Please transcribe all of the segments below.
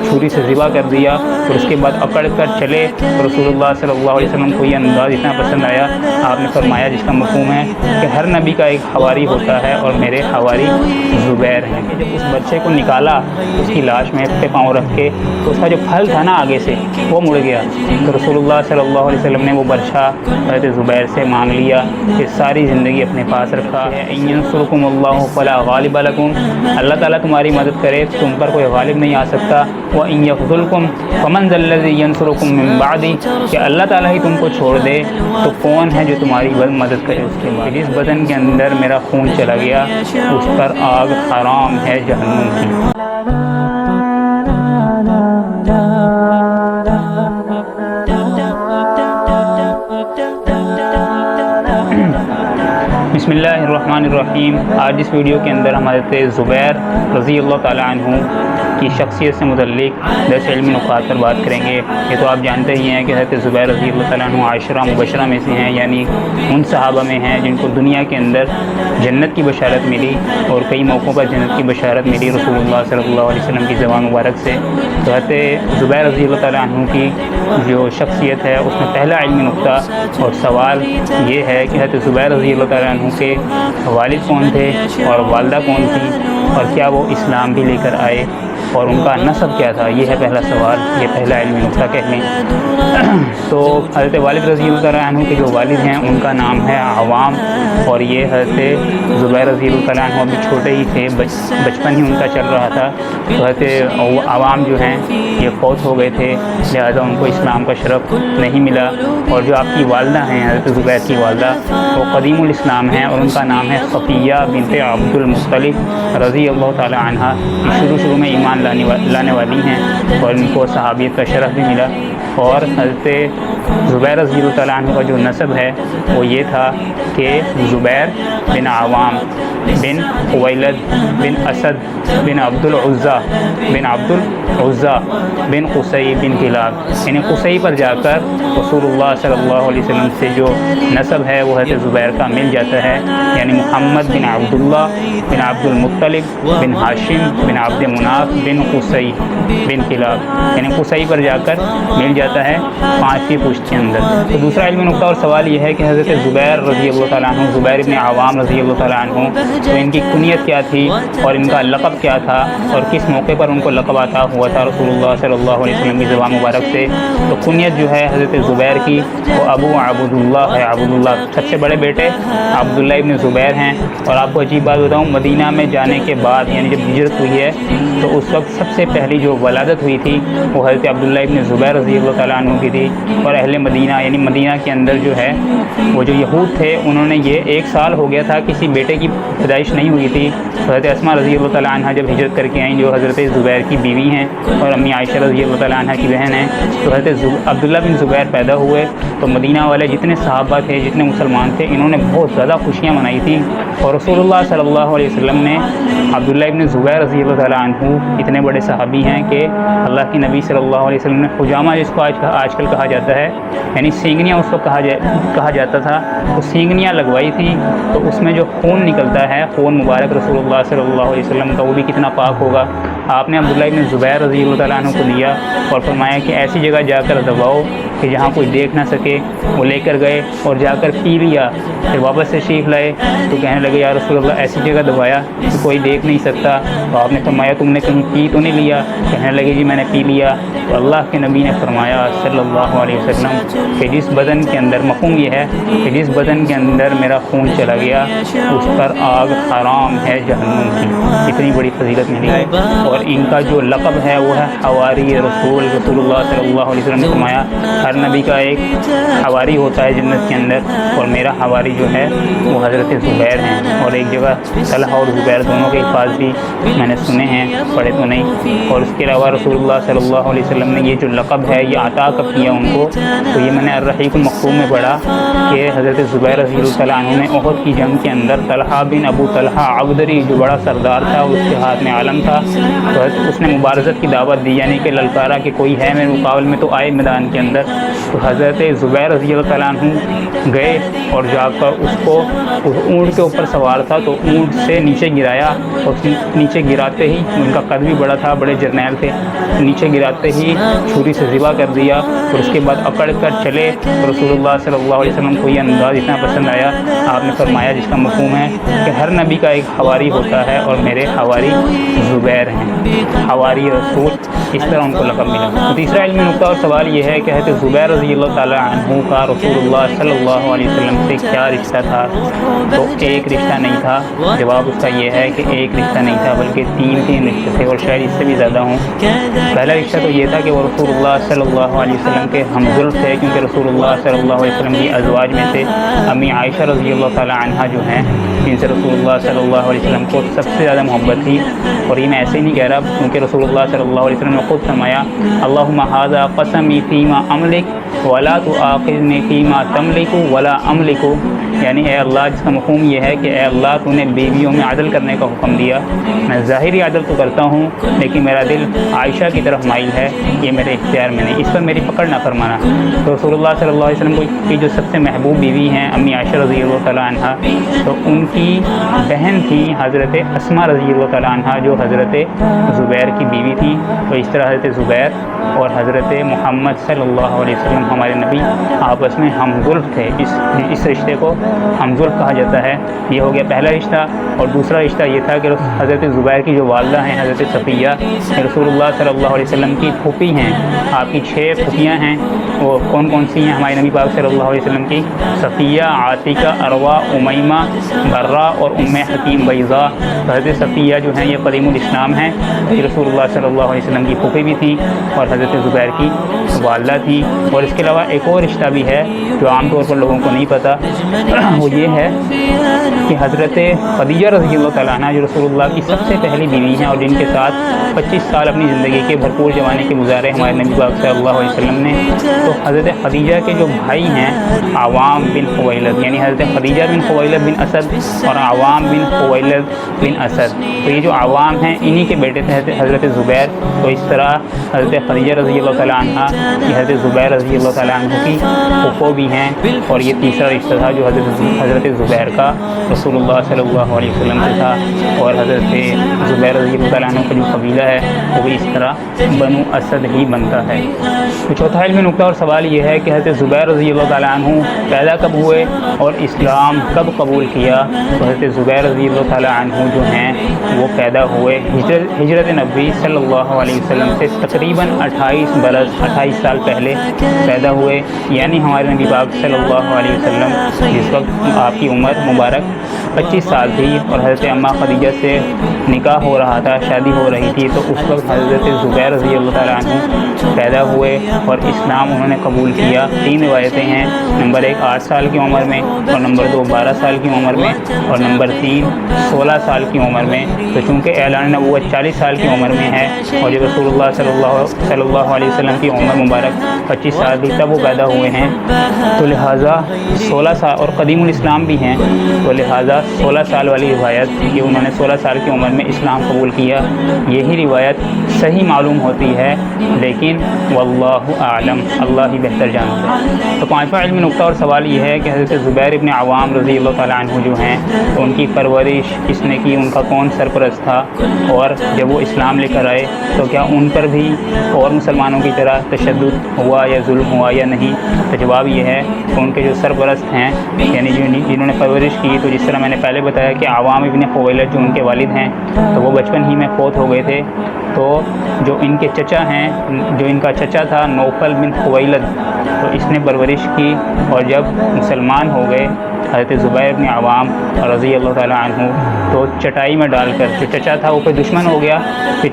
چھری سے ذبح کر دیا، اور اس کے بعد اکڑ کر چلے۔ تو رسول اللہ صلی اللہ علیہ وسلم کو یہ انداز اتنا پسند آیا، آپ نے فرمایا جس کا مفہوم ہے کہ ہر نبی کا ایک حواری ہوتا ہے اور میرے حواری زبیر ہیں۔ کہ جب اس بچے کو نکالا اس کی لاش میں پہ پاؤں رکھ کے، تو اس کا جو پھل تھا نا آگے سے وہ مڑ گیا، تو رسول اللہ صلی اللہ علیہ وسلم نے وہ برچھا حضرت زبیر سے مانگ لیا کہ ساری زندگی اپنے پاس رکھا ہے۔ ان ینصرکم اللہ فلا غالب لکم، اللہ تعالیٰ تمہاری مدد کرے تم پر کوئی غالب نہیں آ سکتا۔ وَإِن يَخْذُلْكُمْ فَمَنْ ذَا الَّذِي يَنصُرُكُم مِّن بَعْدِهِ، کہ اللہ تعالیٰ ہی تم کو چھوڑ دے تو کون ہے جو تمہاری مدد کرے اس کے بعد۔ جس بدن کے اندر میرا خون چلا گیا اس پر آگ حرام ہے جہنم کی۔ بسم اللہ الرحمن الرحیم۔ آج اس ویڈیو کے اندر ہم حضرت زبیر رضی اللہ تعالیٰ عنہ کی شخصیت سے متعلق 10 علمی نکات پر بات کریں گے۔ یہ تو آپ جانتے ہی ہیں کہ حضرت زبیر رضی اللہ تعالیٰ عنہ عاشرہ مبشرہ میں سے ہیں، یعنی ان صحابہ میں ہیں جن کو دنیا کے اندر جنت کی بشارت ملی، اور کئی موقعوں پر جنت کی بشارت ملی رسول اللہ صلی اللہ علیہ وسلم کی زبان مبارک سے۔ تو حضرت زبیر رضی اللہ تعالیٰ عنہ کی جو شخصیت ہے اس میں پہلا علمی نقطہ اور سوال یہ ہے کہ حضرت زبیر رضی اللہ تعالیٰ عنہ کے والد کون تھے اور والدہ کون تھی، اور کیا وہ اسلام بھی لے کر آئے، اور ان کا نسب کیا تھا۔ یہ ہے پہلا سوال، یہ پہلا علمی نقطہ کہہ لیں۔ تو حضرت والد رضی اللہ تعالیٰ عنہ کے جو والد ہیں ان کا نام ہے عوام، اور یہ حضرت زبیر رضی اللہ تعالیٰ عنہ ابھی چھوٹے ہی تھے، بچپن ہی ان کا چل رہا تھا۔ تو حضرت عوام جو ہیں یہ فوت ہو گئے تھے، لہذا ان کو اسلام کا شرف نہیں ملا۔ اور جو آپ کی والدہ ہیں حضرت زبیر کی والدہ، وہ قدیم الاسلام ہیں، اور ان کا نام ہے صفیہ بنت عبد المطلب رضی اللہ تعالیٰ عنہ۔ شروع میں ایمان لانے والی ہیں، اور ان کو صحابیت کا شرف بھی ملا۔ اور حضرت زبیر رضی اللہ تعالیٰ عنہ کا جو نسب ہے وہ یہ تھا کہ زبیر بن عوام بن خویلد بن اسد بن عبد العزیٰ بن قصی بن کلاب، یعنی قصی پر جا کر رسول اللہ صلی اللہ علیہ وسلم سے جو نسب ہے وہ حضرت زبیر کا مل جاتا ہے، یعنی محمد بن عبداللہ بن عبد المطلب بن ہاشم بن عبد مناف بن قصی بن کلاب، یعنی قصی پر جا کر مل جاتا ہے 5ویں پشت کے اندر۔ تو دوسرا علمی نقطہ اور سوال یہ ہے کہ حضرت زبیر رضی اللہ تعالیٰ عنہ، زبیر ابن عوام رضی اللہ تعالیٰ عنہ، تو ان کی کنیت کیا تھی اور ان کا لقب کیا تھا، اور کس موقع پر ان کو لقب عطا ہوا تھا رسول اللہ صلی اللہ علیہ وسلم کی زبان مبارک سے۔ تو کنیت جو ہے حضرت زبیر کی وہ ابو عبداللہ ہے، عبداللہ سب سے بڑے بیٹے عبداللہ ابن زبیر ہیں۔ اور آپ کو عجیب بات بتاؤں، مدینہ میں جانے کے بعد یعنی جب ہجرت ہوئی ہے تو اس وقت سب سے پہلی جو ولادت ہوئی تھی وہ حضرت عبداللہ ابن زبیر رضی اللہ تعالیٰ عنہ کی تھی۔ اور اہل مدینہ یعنی مدینہ کے اندر جو ہے وہ جو یہود تھے انہوں نے یہ 1 سال ہو گیا تھا کسی بیٹے کی پیدائش نہیں ہوئی تھی۔ تو حضرت اسماء رضی اللہ تعالیٰ عنہ جب ہجرت کر کے آئیں، جو حضرت زبیر کی بیوی ہیں اور امی عائشہ رضی اللہ تعالیٰ عنہ کی بہن ہیں، تو حضرت عبداللہ بن زبیر پیدا ہوئے تو مدینہ والے جتنے صحابہ تھے، جتنے مسلمان تھے، انہوں نے بہت زیادہ خوشیاں منائی تھیں۔ اور رسول اللہ صلی اللہ علیہ وسلم نے عبداللہ ابن زبیر رضی اللہ تعالیٰ عنہ اتنے بڑے صحابی ہیں کہ اللہ کی نبی صلی اللہ علیہ وسلم نے حجامہ جس کو آج کل کہا جاتا ہے، یعنی سینگنیاں اس کو کہا جاتا تھا، تو سینگنیاں لگوائی تھیں۔ تو اس میں جو خون نکلتا ہے، خون مبارک رسول اللہ صلی اللہ علیہ وسلم کا، وہ بھی کتنا پاک ہوگا۔ آپ نے عبداللہ ابن زبیر رضی اللہ تعالیٰ عنہ کو لیا اور فرمایا کہ ایسی جگہ جا کر دباؤ کہ جہاں کوئی دیکھ نہ سکے۔ وہ لے کر گئے اور جا کر پی لیا، پھر واپس سے تشریف لائے تو کہنے لگے یا رسول اللہ ایسی جگہ دبایا کہ کوئی دیکھ نہیں سکتا۔ تو آپ نے فرمایا تم نے کہیں پی تو نہیں لیا؟ کہنے لگے جی میں نے پی لیا۔ تو اللہ کے نبی نے فرمایا صلی اللہ علیہ وسلم کہ جس بدن کے اندر، مفہوم یہ ہے کہ جس بدن کے اندر میرا خون چلا گیا اس پر آگ حرام ہے جہنم کی۔ اتنی بڑی فضیلت ملی ہے۔ اور ان کا جو لقب ہے وہ ہے حواری رسول اللہ صلی اللہ علیہ وسلم نے فرمایا ہر نبی کا ایک حواری ہوتا ہے جنت کے اندر، اور میرا حواری جو ہے وہ حضرت زبیر ہیں۔ اور ایک جگہ طلحہ اور زبیر دونوں کے الفاظ بھی میں نے سنے ہیں، پڑھے تو نہیں۔ اور اس کے علاوہ رسول اللہ صلی اللہ علیہ وسلم نے یہ جو لقب ہے یہ عطا کب کیا ان کو، تو یہ میں نے الرحیق المختوم میں پڑھا کہ حضرت زبیر رضی اللہ تعالیٰ عنہ نے احد کی جنگ کے اندر طلحہ بن ابو طلحہ عبدری جو بڑا سردار تھا، اس کے ہاتھ میں علم تھا، تو اس نے مبارزت کی دعوت دی، یعنی کہ للکارا کہ کوئی ہے میرے مقابل میں تو آئے میدان کے اندر۔ تو حضرت زبیر رضی اللہ تعالیٰ عنہ گئے اور جا کر اس کو اونٹ کے اوپر سوار تھا تو اونٹ سے نیچے گرایا، اور نیچے گراتے ہی ان کا قد بھی بڑا تھا، بڑے جرنیل تھے، نیچے گراتے ہی چھری سے ذبح کر دیا، اور اس کے بعد اکڑ کر چلے۔ رسول اللہ صلی اللہ علیہ وسلم کو یہ انداز اتنا پسند آیا، آپ نے فرمایا جس کا مفہوم ہے کہ ہر نبی کا ایک حواری ہوتا ہے اور میرے حواری زبیر ہیں، حواری رسول، اس طرح ان کو لقب ملا۔ تو تیسرا علمی نکتہ اور سوال یہ ہے کہ حضرت زبیر رضی اللہ تعالیٰ عنہ کا رسول اللہ صلی اللہ علیہ وسلم سے کیا رشتہ تھا؟ تو ایک رشتہ نہیں تھا، جواب اس کا یہ ہے کہ ایک رشتہ نہیں تھا بلکہ تین رشتے تھے، اور شاید اس سے بھی زیادہ ہوں۔ پہلا رشتہ تو یہ تھا کہ وہ رسول اللہ صلی اللہ علیہ وسلم کے ہمزلف تھے، کیونکہ رسول اللہ صلی اللہ علیہ وسلم کی ازواج میں سے امی عائشہ رضی اللہ تعالیٰ عنہا جو ہیں، جن سے رسول اللہ صلی اللہ علیہ وسلم کو سب سے زیادہ محبت تھی۔ اور یہ میں ایسے ہی نہیں کہہ رہا، کیونکہ رسول اللہ صلی اللہ علیہ وسلم نے خود فرمایا اللہم ھذا قسمی فیما املک ولا تؤاخذنی فیما تملک ولا املک، یعنی اے اللہ، جس کا مفہوم یہ ہے کہ اے اللہ تو نے بیویوں میں عدل کرنے کا حکم دیا، میں ظاہری عدل تو کرتا ہوں لیکن میرا دل عائشہ کی طرف مائل ہے، یہ میرے اختیار میں نہیں، اس پر میری پکڑ نہ فرمانا۔ تو رسول اللہ صلی اللہ علیہ وسلم کی جو سب سے محبوب بیوی ہیں امی عائشہ رضی اللہ تعالیٰ عنہا، تو ان کی بہن تھی حضرت اسماء رضی اللہ تعالیٰ عنہا جو حضرت زبیر کی بیوی تھی۔ تو اس طرح حضرت زبیر اور حضرت محمد صلی اللہ علیہ وسلم ہمارے نبی آپس میں ہمزلف تھے، اس رشتے کو ہمزلف کہا جاتا ہے۔ یہ ہو گیا پہلا رشتہ۔ اور دوسرا رشتہ یہ تھا کہ حضرت زبیر کی جو والدہ ہیں حضرت صفیہ، رسول اللہ صلی اللہ علیہ وسلم کی پھوپھی ہیں، آپ کی 6 پھوپھیاں ہیں، وہ کون کون سی ہیں ہمارے نبی پاک صلی اللہ علیہ وسلم کی؟ صفیہ، عاتقہ، اروا، امیمہ، برہ اور ام حکیم بیضاء۔ حضرت صفیہ جو ہیں یہ قدیم الاسلام ہیں، رسول اللہ صلی اللہ علیہ وسلم کی پھوپھی بھی تھیں اور حضرت زبیر کی والدہ تھی۔ اور اس کے علاوہ ایک اور رشتہ بھی ہے جو عام طور پر لوگوں کو نہیں پتہ، وہ یہ ہے کہ حضرت خدیجہ رضی اللہ تعالیٰ عنہ جو رسول اللہ کی سب سے پہلی بیوی ہیں اور جن کے ساتھ 25 سال اپنی زندگی کے بھرپور جوانے کے گزارے ہمارے نبی پاک صلی اللہ علیہ وسلم نے، تو حضرت خدیجہ کے جو بھائی ہیں عوام بن خویلد، یعنی حضرت خدیجہ بن خویلد بن اسد اور عوام بن خویلد بن اسد، تو یہ جو عوام ہیں انہی کے بیٹے تھے حضرت زبیر۔ تو اس طرح حضرت خدیجہ رضی اللہ تعالیٰ عنہ یہ حضرت زبیر رضی اللہ تعالیٰ عنہ کی پھوپھو بھی ہیں، اور یہ تیسرا رشتہ تھا جو حضرت زبیر کا رسول اللہ صلی اللہ علیہ وسلم سے تھا۔ اور حضرت زبیر رضی اللہ تعالیٰ عنہ کا جو قبیلہ ہے وہ بھی اس طرح بنو اسد ہی بنتا ہے۔ تو چوتھا علمی نکتہ اور سوال یہ ہے کہ حضرت زبیر رضی اللہ تعالیٰ عنہ پیدا کب ہوئے اور اسلام کب قبول کیا؟ تو حضرت زبیر رضی اللہ تعالیٰ عنہ جو ہیں وہ پیدا ہوئے ہجرت نبوی صلی اللہ علیہ وسلم سے تقریباً 28 سال پہلے پیدا ہوئے، یعنی ہمارے نبی پاک صلی اللہ علیہ وسلم جس وقت آپ کی عمر مبارک 25 سال تھی اور حضرت اماں خدیجہ سے نکاح ہو رہا تھا، شادی ہو رہی تھی، تو اس وقت حضرت زبیر رضی اللہ تعالیٰ عنہ پیدا ہوئے اور اسلام انہوں نے قبول کیا۔ 3 روایتیں ہیں، نمبر 1 8 سال کی عمر میں، اور نمبر 2 12 سال کی عمر میں، اور نمبر 3 16 سال کی عمر میں۔ تو چونکہ اعلان نبوت 40 سال کی عمر میں ہے اور جب رسول اللہ صلی اللہ علیہ وسلم کی عمر مبارک 25 سال تھی تب وہ پیدا ہوئے ہیں، تو لہٰذا 16 سال، اور قدیم الاسلام بھی ہیں، تو لہٰذا 16 سال والی روایت کہ انہوں نے 16 سال کی عمر میں اسلام قبول کیا، یہی روایت صحیح معلوم ہوتی ہے، لیکن واللہ اعلم، اللہ ہی بہتر جانتا ہے۔ تو 5واں علمی نکتہ اور سوال یہ ہے کہ حضرت زبیر ابن عوام رضی اللہ تعالیٰ عنہ جو ہیں تو ان کی پرورش کس نے کی، ان کا کون سرپرست تھا، اور جب وہ اسلام لے کر آئے تو کیا ان پر بھی اور مسلمانوں کی طرح تشدد ہوا یا ظلم ہوا یا نہیں؟ تو جواب یہ ہے کہ ان کے جو سرپرست ہیں یعنی جنہوں نے پرورش کی، تو جس طرح میں نے پہلے بتایا کہ عوام ابن خویلد جو ان کے والد ہیں تو وہ بچپن ہی میں فوت ہو گئے تھے، تو جو ان کے چچا ہیں، جو ان کا چچا تھا نوفل بن خویلد، تو اس نے پرورش کی، اور جب مسلمان ہو گئے حضرت زبیر بن عوام رضی اللہ تعالیٰ عنہ، تو چٹائی میں ڈال کر، جو چچا تھا وہ پہ دشمن ہو گیا، پھر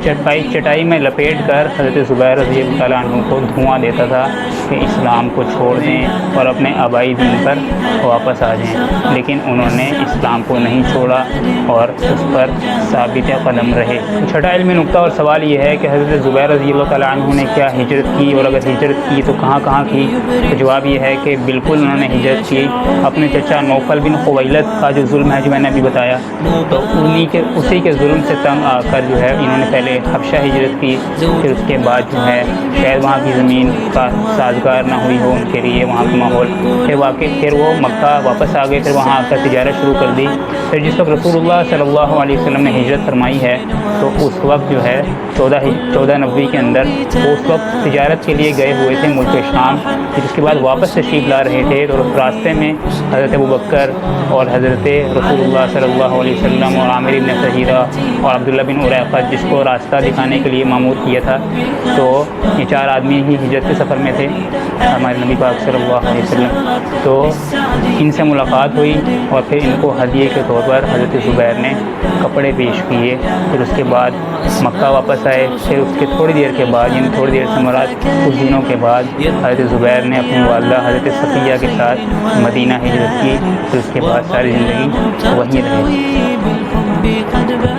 چٹائی میں لپیٹ کر حضرت زبیر رضی اللہ تعالیٰ عنہ کو دھواں دیتا تھا کہ اسلام کو چھوڑ دیں اور اپنے آبائی دین پر واپس آ جائیں، لیکن انہوں نے اسلام کو نہیں چھوڑا اور اس پر ثابت قدم رہے۔ چھٹا علمی نکتہ اور سوال یہ ہے کہ حضرت زبیر رضی اللہ تعالیٰ عنہ نے کیا ہجرت کی، اور اگر ہجرت کی تو کہاں کہاں کی؟ تو جواب یہ ہے کہ بالکل انہوں نے ہجرت کی، اپنے چچا نوفل بن خویلد کا جو ظلم ہے جو میں نے ابھی بتایا، تو اسی کے ظلم سے تنگ آ کر جو ہے انہوں نے پہلے حبشہ ہجرت کی، پھر اس کے بعد جو ہے شاید وہاں کی زمین کا سازگار نہ ہوئی ہو ان کے لیے، وہاں کا ماحول، پھر وہ مکہ واپس آ گئے، پھر وہاں آ کر تجارت شروع کر دی۔ پھر جس وقت رسول اللہ صلی اللہ علیہ وسلم نے ہجرت فرمائی ہے تو اس وقت جو ہے 1490 کے اندر وہ اس وقت تجارت کے لیے گئے ہوئے تھے ملک شام، پھر اس کے بعد واپس تشریف لا رہے تھے، تو راستے میں حضرت ابوبکر اور حضرت رسول اللہ صلی اللہ علیہ وسلم اور عامر بن فہیرہ اور عبداللہ بن اریقط جس کو راستہ دکھانے کے لیے مامور کیا تھا، تو یہ 4 آدمی ہی ہجرت کے سفر میں تھے ہمارے نبی پاک صلی اللہ علیہ وسلم، تو ان سے ملاقات ہوئی اور پھر ان کو ہدیے کے طور پر حضرت زبیر نے کپڑے پیش کیے، پھر اس کے بعد مکہ واپس آئے، پھر اس کے تھوڑی دیر کے بعد یعنی تھوڑی دیر سے مراد کچھ دنوں کے بعد حضرت زبیر نے اپنی والدہ حضرت صفیہ کے ساتھ مدینہ ہجرت کی، پھر اس کے بعد ساری زندگی وہیں رہی۔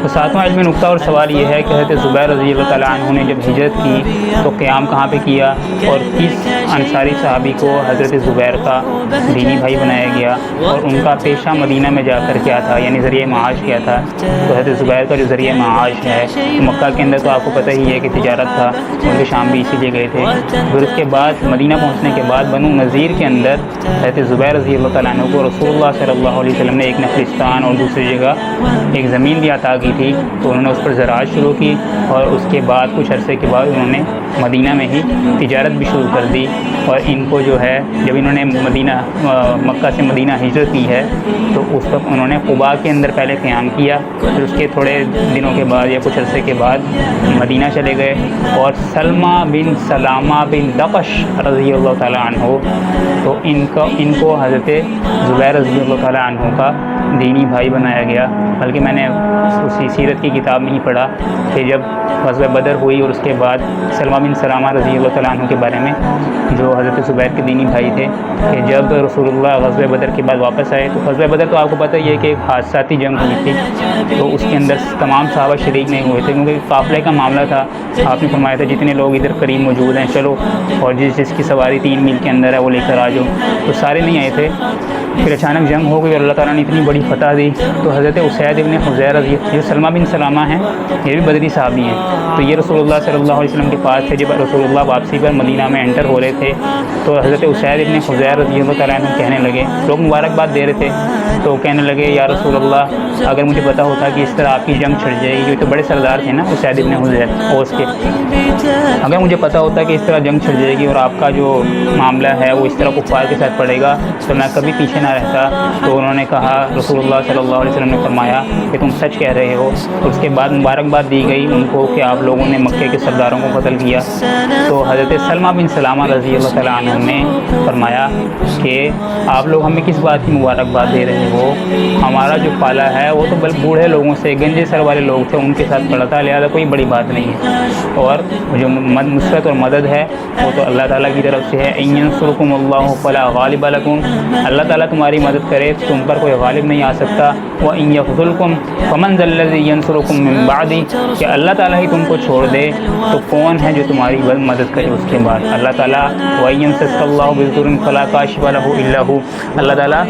تو 7واں علمی نقطہ اور سوال یہ ہے کہ حضرت زبیر رضی اللہ تعالیٰ عنہ نے جب ہجرت کی تو قیام کہاں پہ کیا، اور کس انصاری صحابی کو حضرت زبیر کا دینی بھائی بنایا گیا، اور ان کا پیشہ مدینہ میں جا کر کیا تھا، یعنی ذریعہ معاش کیا تھا۔ تو حضرت زبیر کا جو ذریعہ معاش ہے تو مکہ کے اندر تو آپ کو پتہ ہی ہے کہ تجارت تھا، ان کے شام بھی اسی لیے گئے تھے، پھر اس کے بعد مدینہ پہنچنے کے بعد بنو نذیر کے اندر حضرت زبیر رضی اللہ تعالیٰ عنہ کو رسول اللہ صلی اللہ علیہ وسلم نے ایک نخلستان اور دوسری جگہ ایک زمین بھی عطا کی تھی، تو انہوں نے اس پر زراعت شروع کی، اور اس کے بعد کچھ عرصے کے بعد انہوں نے مدینہ میں ہی تجارت بھی شروع کر دی، اور ان کو جو ہے جب انہوں نے مکہ سے مدینہ ہجرت کی ہے تو اس وقت انہوں نے قباء کے اندر پہلے قیام کیا، پھر اس کے تھوڑے دنوں کے بعد یا کچھ عرصے کے بعد مدینہ چلے گئے، اور سلمہ بن سلامہ بن دقش رضی اللہ تعالیٰ عنہ، تو ان کو حضرت زبیر رضی اللہ تعالیٰ عنہ کا دینی بھائی بنایا گیا۔ بلکہ میں نے اسی سیرت کی کتاب میں ہی پڑھا کہ جب غزوہ بدر ہوئی اور اس کے بعد سلمہ بن سلامہ رضی اللہ تعالیٰ عنہ کے بارے میں جو حضرت زبیر کے دینی بھائی تھے، کہ جب رسول اللہ غزوہ بدر کے بعد واپس آئے، تو غزوہ بدر تو آپ کو پتہ ہی ہے کہ ایک حادثاتی جنگ ہوئی تھی، تو اس کے اندر تمام صحابہ شریک نہیں ہوئے تھے کیونکہ قافلے کا معاملہ تھا۔ آپ نے فرمایا تھا جتنے لوگ ادھر قریب موجود ہیں چلو، اور جس کی سواری 3 میل کے اندر ہے وہ لے کر آ جاؤ، تو سارے نہیں آئے تھے۔ پھر اچانک جنگ ہو گئی اور اللہ تعالیٰ نے اتنی بڑی فتح دی، تو حضرت اسید ابن حضیر رضی جو سلمہ بن سلامہ ہیں یہ بھی بدری صحابی ہیں، تو یہ رسول اللہ صلی اللہ علیہ وسلم کے پاس تھے جب رسول اللہ واپسی پر مدینہ میں انٹر ہو رہے تھے، تو حضرت اسید ابن حضیر رضی اللہ تعالیٰ عنہ کہنے لگے، لوگ مبارکباد دے رہے تھے، تو کہنے لگے یا رسول اللہ اگر مجھے پتا ہوتا کہ اس طرح آپ کی جنگ چھڑ جائے گی، یہ تو بڑے سردار تھے نا اسید ابن حضیر اوس کے، اگر مجھے پتا ہوتا کہ اس طرح جنگ چھڑ جائے گی اور آپ کا جو معاملہ ہے وہ اس طرح کفار کے ساتھ پڑے گا تو میں کبھی پیچھے نہ رہتا۔ تو انہوں نے کہا، رسول اللہ صلی اللہ علیہ وسلم نے فرمایا کہ تم سچ کہہ رہے ہو۔ اس کے بعد مبارکباد دی گئی ان کو کہ آپ لوگوں نے مکے کے سرداروں کو قتل کیا۔ تو حضرت سلمہ بن سلامہ رضی اللہ تعالیٰ عنہ نے فرمایا کہ آپ لوگ ہمیں کس بات کی مبارکباد دے رہے ہو، ہمارا جو پالا ہے وہ تو بوڑھے لوگوں سے گنجے سر والے لوگ تھے ان کے ساتھ پڑا تھا، لہٰذا کوئی بڑی بات نہیں ہے، اور جو نصرت اور مدد ہے وہ تو اللہ تعالیٰ کی طرف سے ہے۔ ان ینصرکم اللہ فلا غالب لکم، اللہ تعالیٰ تمہاری مدد کرے تو تم پر کوئی غالب نہیں آ سکتا۔ وَإِن يَخْذُلْكُمْ فَمَنْ ذَا الَّذِي يَنصُرُكُم مِّن بَعْدِهِ، کہ اللہ تعالیٰ ہی تم کو چھوڑ دے تو کون ہے جو تمہاری مدد کرے اس کے بعد۔ اللہ تعالیٰ وَإِن يَمْسَسْكَ اللَّهُ بِضُرٍّ فَلَا كَاشِفَ لَهُ إِلَّا هُوَ، اللہ تعالیٰ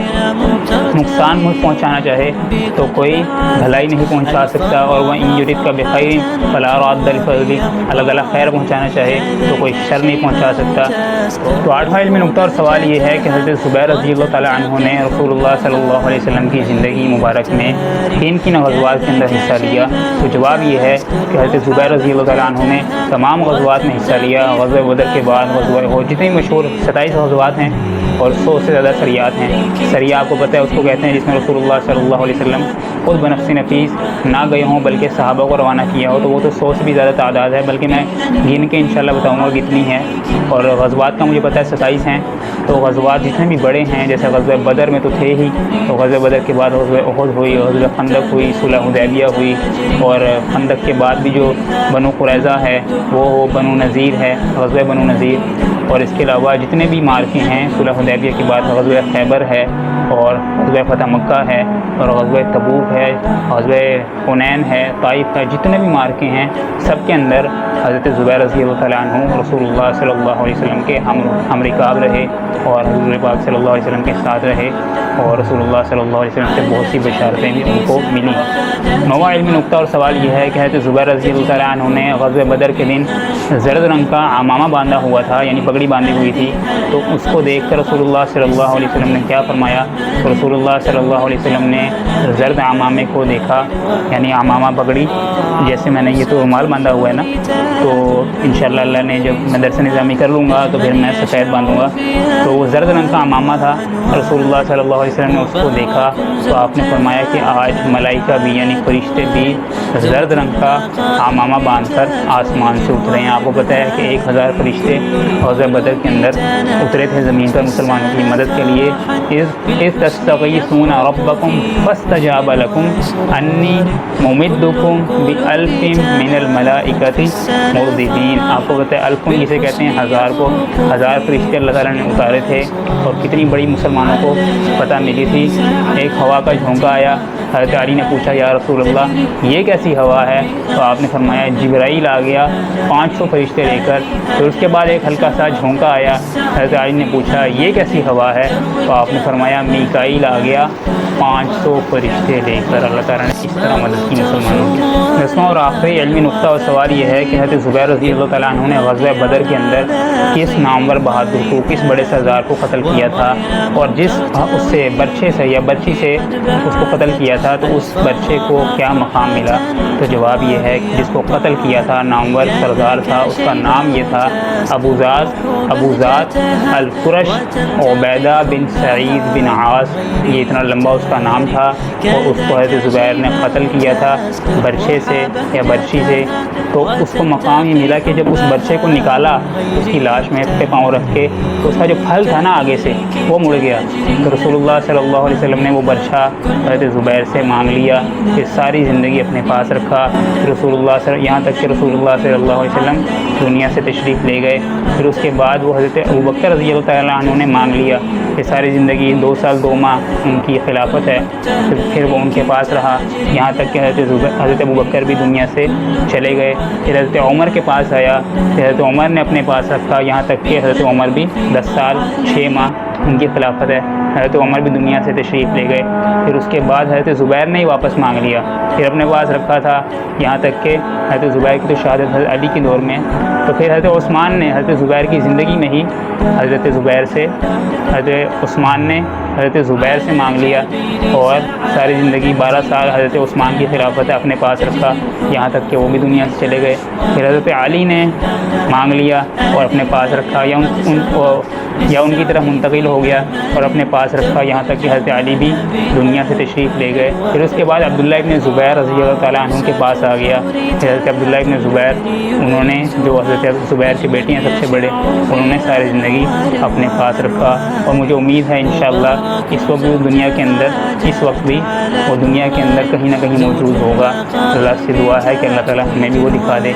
نقصان پہنچانا چاہے تو کوئی بھلائی نہیں پہنچا سکتا، اور وَإِن يُرِدْكَ بِخَيْرٍ فَلَا رَادَّ لِفَضْلِهِ، اللہ تعالیٰ خیر پہنچانا چاہے تو کوئی شر نہیں پہنچا سکتا۔ تو 8واں علمی نقطہ اور سوال یہ ہے کہ حضرت زبیر رضی اللہ تعالیٰ عنہ نے رسول اللہ صلی اللہ علیہ وسلم کی زندگی مبارک میں کن غزوات کے اندر حصہ لیا؟ تو جواب یہ ہے کہ حضرت زبیر رضی اللہ تعالیٰ عنہ نے تمام غزوات میں حصہ لیا۔ غزوہ بدر کے بعد غزوہ احد، جتنے مشہور 27 غزوات ہیں اور 100 سے زیادہ سریات ہیں۔ سریہ آپ کو پتہ ہے اس کو کہتے ہیں جس میں رسول اللہ صلی اللہ علیہ وسلم خود بنفس نفیس نہ گئے ہوں بلکہ صحابہ کو روانہ کیا ہو، تو وہ تو 100 سے بھی زیادہ تعداد ہے، بلکہ میں گن کے انشاءاللہ بتاؤں گا کتنی ہے۔ اور غزوات کا مجھے پتہ ہے 27 ہیں۔ تو غزوات جتنے بھی بڑے ہیں جیسے غزوہ بدر میں تو تھے ہی، تو غزوہ بدر کے بعد غزوہ احد ہوئی، غزوہ خندق ہوئی، صلح حدیبیہ ہوئی، اور خندق کے بعد بھی جو بنو قریظہ ہے وہ بنو نذیر ہے، غزوہ بنو نذیر، اور اس کے علاوہ جتنے بھی معرکے ہیں صلح حدیبیہ کے بعد غزوہ خیبر ہے، اور غزوہ غزوہ فتح مکہ ہے اور غزوہ تبوک ہے، غزوہ حنین ہے، طائف ہے، جتنے بھی مارکے ہیں سب کے اندر حضرت زبیر رضی اللہ تعالیٰ عنہ رسول اللہ صلی اللہ علیہ وسلم کے ہم رکاب رہے اور حضور پاک صلی اللہ علیہ وسلم کے ساتھ رہے، اور رسول اللہ صلی اللہ علیہ وسلم سے بہت سی بشارتیں بھی ان کو ملی۔ نواں علمی نقطہ اور سوال یہ ہے کہ حضرت زبیر رضی اللہ تعالیٰ عنہ نے غزوہ بدر کے دن زرد رنگ کا عمامہ باندھا ہوا تھا، یعنی پگڑی باندھی ہوئی تھی، تو اس کو دیکھ کر رسول اللہ صلی اللہ علیہ وسلم نے کیا فرمایا؟ تو رسول اللہ صلی اللہ علیہ وسلم نے زرد عمامے کو دیکھا، یعنی عمامہ پگڑی، جیسے میں نے یہ تو رومال باندھا ہوا ہے نا، تو انشاءاللہ اللہ نے جب میں درس نظامی کر لوں گا تو پھر میں سفید باندھوں گا، تو وہ زرد رنگ کا عمامہ تھا۔ رسول اللہ صلی اللہ علیہ وسلم نے اس کو دیکھا تو آپ نے فرمایا کہ آج ملائکہ بھی یعنی فرشتے بھی زرد رنگ کا عمامہ باندھ کر آسمان سے اترے ہیں۔ آپ کو پتہ ہے کہ 1000 فرشتے غزوہ بدر کے اندر اترے تھے زمین پر مسلمانوں کی مدد کے لیے۔ اذ تستغیثون ربکم فاستجاب لکم انی ممدکم بألف من الملائکۃ مردفین۔ آپ کو پتہ ہے الفن جسے کہتے ہیں 1000 کو، 1000 فرشتے اللہ تعالیٰ نے اتارے تھے، اور کتنی بڑی مسلمانوں کو فتح ملی تھی۔ ایک ہوا کا جھونکا آیا، حضرت علی نے پوچھا یا رسول اللہ یہ کیسی ہوا ہے؟ تو آپ نے فرمایا جبرائیل آ گیا 500 فرشتے لے کر۔ پھر اس کے بعد ایک ہلکا سا جھونکا آیا، حضرت علی نے پوچھا یہ کیسی ہوا ہے؟ تو آپ نے فرمایا میکائیل آ گیا 500 فرشتے لے کر۔ اللہ تعالیٰ نے اس طرح مدد کی مسلمانوں کی۔ 10واں اور آخری علمی نقطہ اور سوال یہ ہے کہ حضرت زبیر رضی اللہ تعالیٰ عنہ نے غزوہ بدر کے اندر کس نامور بہادر کو، کس بڑے سردار کو قتل کیا تھا، اور جس اس سے برچھے سے یا برچھی سے اس کو قتل کیا تھا تو اس برچھے کو کیا مقام ملا؟ تو جواب یہ ہے کہ جس کو قتل کیا تھا نامور سردار تھا، اس کا نام یہ تھا ابو ذات القرش عبیدہ بن سعید بن عاص۔ یہ اتنا لمبا اس کا نام تھا، اور اس کو حضرت زبیر نے قتل کیا تھا برچھے سے یا برچھی سے۔ تو اس کو مقام یہ ملا کہ جب اس برچھے کو نکالا اس کی لاش میں پہ پاؤں رکھ کے، تو اس کا جو پھل تھا نا آگے سے وہ مڑ گیا، تو رسول اللہ صلی اللہ علیہ وسلم نے وہ برچھا حضرت زبیر سے مانگ لیا، پھر ساری زندگی اپنے پاس رکھا۔ رسول اللہ یہاں تک کہ رسول اللہ صلی اللہ علیہ وسلم دنیا سے تشریف لے گئے، پھر اس کے بعد وہ حضرت ابوبکر رضی اللہ تعالیٰ عنہ نے مانگ لیا کہ ساری زندگی 2 سال 2 ماہ ان کی خلافت ہے، پھر وہ ان کے پاس رہا یہاں تک کہ حضرت ابوبکر بھی دنیا سے چلے گئے۔ پھر حضرت عمر کے پاس آیا، پھر حضرت عمر نے اپنے پاس رکھا یہاں تک کہ حضرت عمر بھی 10 سال 6 ماہ ان کی خلافت ہے، حضرت عمر بھی دنیا سے تشریف لے گئے۔ پھر اس کے بعد حضرت زبیر نے ہی واپس مانگ لیا، پھر اپنے پاس رکھا تھا یہاں تک کہ حضرت زبیر کی تو شہادت حضرت علی کے دور میں، تو پھر حضرت عثمان نے حضرت زبیر کی زندگی میں ہی حضرت عثمان نے حضرت زبیر سے مانگ لیا، اور ساری زندگی 12 سال حضرت عثمان کی خلافت اپنے پاس رکھا یہاں تک کہ وہ بھی دنیا سے چلے گئے۔ پھر حضرت علی نے مانگ لیا اور اپنے پاس رکھا، یا ان کی طرف منتقل ہو گیا اور اپنے پاس رکھا یہاں تک کہ حضرت علی بھی دنیا سے تشریف لے گئے۔ پھر اس کے بعد عبداللہ ابن زبیر رضی اللہ تعالیٰ عنہ کے پاس آ گیا، پھر حضرت عبداللہ ابن زبیر انہوں نے جو حضرت زبیر کی بیٹی ہیں سب سے بڑے، انہوں نے ساری زندگی اپنے پاس رکھا، اور مجھے امید ہے انشاءاللہ اس وقت بھی دنیا کے اندر وہ دنیا کے اندر کہیں نہ کہیں موجود ہوگا۔ اللہ سے دعا ہے کہ اللہ تعالیٰ ہمیں بھی وہ دکھا دے۔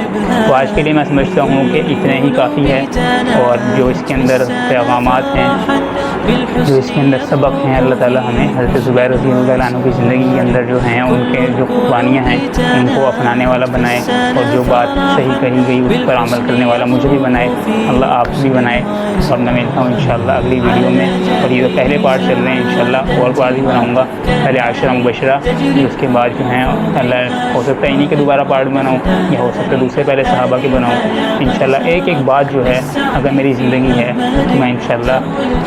تو آج کے لیے میں سمجھتا ہوں کہ اتنے ہی کافی ہے، اور جو اس کے اندر پیغامات ہیں، جو اس کے اندر سبق ہیں، اللہ تعالیٰ ہمیں حضرت زبیر رضی اللہ عنہ کی زندگی کے اندر جو ہیں ان کے جو قربانیاں ہیں ان کو اپنانے والا بنائے، اور جو بات صحیح کہی گئی اس پر عمل کرنے والا مجھے بھی بنائے، اللہ آپ بھی بنائے۔ اور میں ملتا ہوں انشاءاللہ اگلی ویڈیو میں، اور یہ تو پہلے پارٹ چل رہے ہیں، انشاءاللہ اور پارٹ بھی بناؤں گا، پہلے عاشرہ مبشرہ، پھر اس کے بعد جو ہیں اللہ ہو سکتا ہے انہی کے دوبارہ پارٹ بناؤں، یا ہو سکتا ہے دوسرے پہلے صحابہ کے بناؤں۔ انشاءاللہ ایک بات جو ہے اگر میری زندگی ہے تو میں انشاءاللہ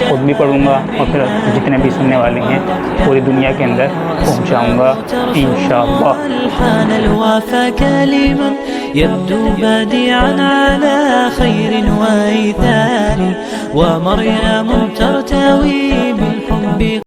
خود بھی پڑھوں گا، اور پھر جتنے بھی سننے والے ہیں پوری دنیا کے اندر پہنچاؤں گا انشاءاللہ۔ يبدو بادعا على خير وإيثار ومريم ترتوي بالحب